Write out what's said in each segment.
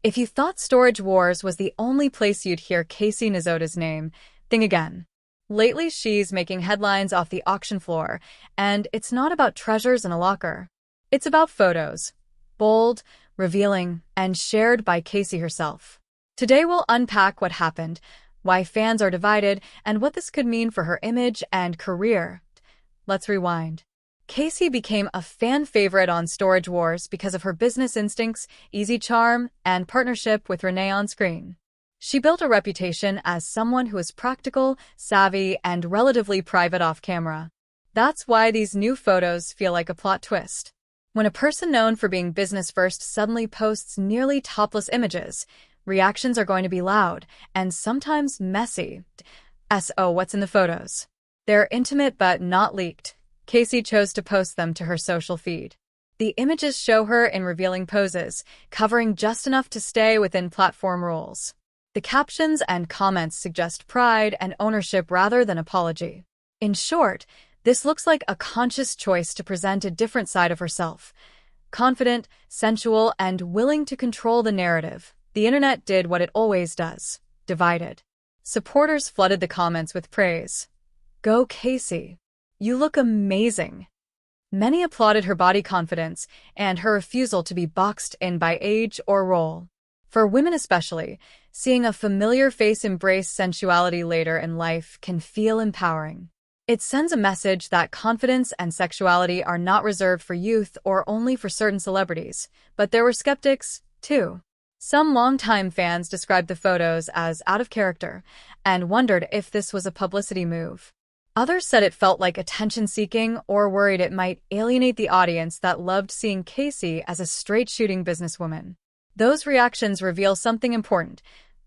If you thought Storage Wars was the only place you'd hear Casey Nezhoda's name, think again. Lately, she's making headlines off the auction floor, and it's not about treasures in a locker. It's about photos. Bold, revealing, and shared by Casey herself. Today we'll unpack what happened, why fans are divided, and what this could mean for her image and career. Let's rewind. Casey became a fan favorite on Storage Wars because of her business instincts, easy charm, and partnership with Renee on screen. She built a reputation as someone who is practical, savvy, and relatively private off-camera. That's why these new photos feel like a plot twist. When a person known for being business-first suddenly posts nearly topless images, reactions are going to be loud and sometimes messy. So, what's in the photos? They're intimate but not leaked. Casey chose to post them to her social feed. The images show her in revealing poses, covering just enough to stay within platform rules. The captions and comments suggest pride and ownership rather than apology. In short, this looks like a conscious choice to present a different side of herself. Confident, sensual, and willing to control the narrative, the internet did what it always does, divided. Supporters flooded the comments with praise. "Go Casey. You look amazing." Many applauded her body confidence and her refusal to be boxed in by age or role. For women especially, seeing a familiar face embrace sensuality later in life can feel empowering. It sends a message that confidence and sexuality are not reserved for youth or only for certain celebrities, but there were skeptics, too. Some longtime fans described the photos as out of character and wondered if this was a publicity move. Others said it felt like attention-seeking or worried it might alienate the audience that loved seeing Casey as a straight-shooting businesswoman. Those reactions reveal something important.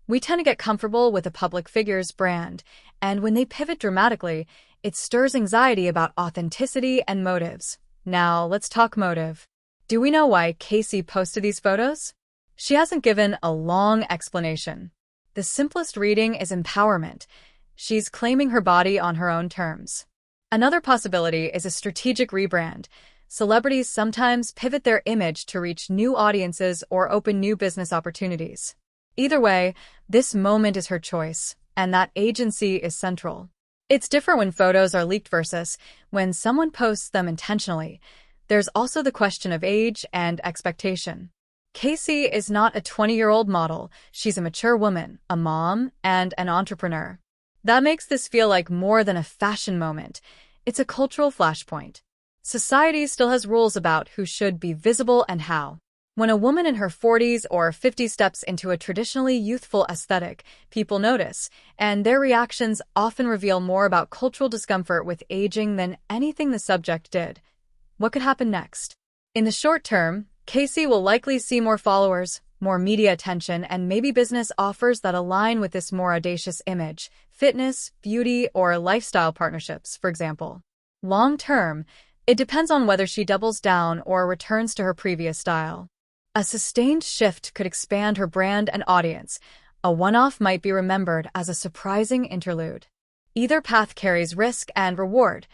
We tend to get comfortable with a public figure's brand, and when they pivot dramatically, it stirs anxiety about authenticity and motives. Now, let's talk motive. Do we know why Casey posted these photos? She hasn't given a long explanation. The simplest reading is empowerment. She's claiming her body on her own terms. Another possibility is a strategic rebrand. Celebrities sometimes pivot their image to reach new audiences or open new business opportunities. Either way, this moment is her choice, and that agency is central. It's different when photos are leaked versus when someone posts them intentionally. There's also the question of age and expectation. Casey is not a 20-year-old model. She's a mature woman, a mom, and an entrepreneur. That makes this feel like more than a fashion moment. It's a cultural flashpoint. Society still has rules about who should be visible and how. When a woman in her 40s or 50s steps into a traditionally youthful aesthetic, people notice, and their reactions often reveal more about cultural discomfort with aging than anything the subject did. What could happen next? In the short term, Casey will likely see more followers, more media attention, and maybe business offers that align with this more audacious image, fitness, beauty, or lifestyle partnerships, for example. Long term, it depends on whether she doubles down or returns to her previous style. A sustained shift could expand her brand and audience. A one-off might be remembered as a surprising interlude. Either path carries risk and reward.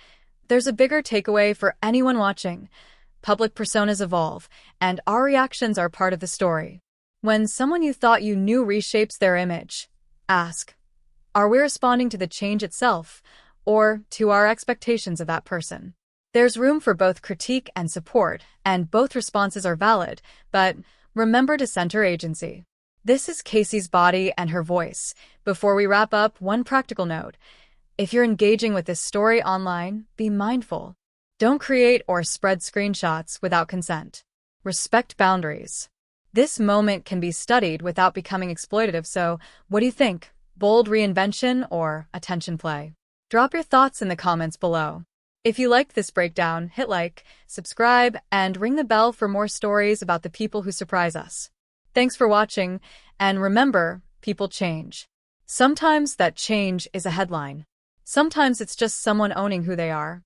There's a bigger takeaway for anyone watching. Public personas evolve, and our reactions are part of the story. When someone you thought you knew reshapes their image, ask, are we responding to the change itself, or to our expectations of that person? There's room for both critique and support, and both responses are valid, but remember to center agency. This is Casey's body and her voice. Before we wrap up, one practical note. If you're engaging with this story online, be mindful. Don't create or spread screenshots without consent. Respect boundaries. This moment can be studied without becoming exploitative, so what do you think? Bold reinvention or attention play? Drop your thoughts in the comments below. If you liked this breakdown, hit like, subscribe, and ring the bell for more stories about the people who surprise us. Thanks for watching, and remember, people change. Sometimes that change is a headline. Sometimes it's just someone owning who they are.